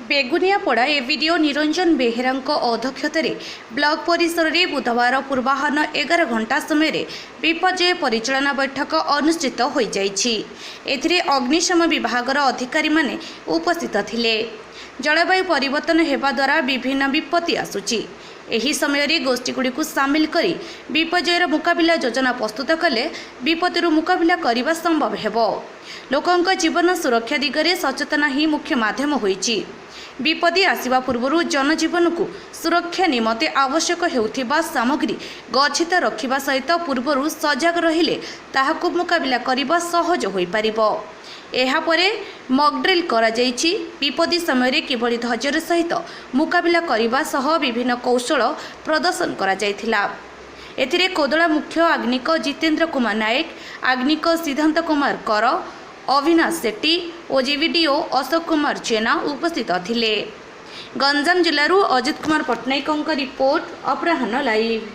Beguniapada एवीडीओ Niranjan Behera अध्यक्षत block परिसर में बुधवार पूर्वाहन 11 घंटा समय विपर्यय परिचालना बैठक अनुष्ठित हो जाइछि। एथिरे अग्निशम विभागर अधिकारी माने उपस्थित थिले। जलवायु परिवर्तन हेबा द्वारा विभिन्न विपत्ति आसुछि। एही समय गोष्ठीगुड़ी सामिल करी विपर्ययर मुकाबिला योजना प्रस्तुत कले विपत्तिर मुकाबिला करने संभव हेबो। लोकंक जीवन सुरक्षा दिगरे सचेतना ही मुख्य माध्यम होइछि। विपत्ति आसिबा पूर्व जनजीवन को सुरक्षा निमते आवश्यक हेउथिबा सामग्री गच्छित रखिबा सहित पूर्व सजग रहिले ताहाकु मुकाबिला करबा सहज होई परिबो। एहा परे मॉकड्रिल करा जाइछि। विपत्ति समय किभली धैर्य सहित मुकाबिला करबा सह विभिन्न कौशल प्रदर्शन करा जाइथिला। एथिरे कोदला मुख्य आग्निक जितेंद्र कुमार नायक, आग्निक सिद्धांत कुमार कर, अविनाश सेट्टी और जेवीडीओ अशोक कुमार जेना उपस्थित थिले। गंजाम जिल्लारू अजित कुमार पट्टनायक रिपोर्ट अपराह्न लाइव।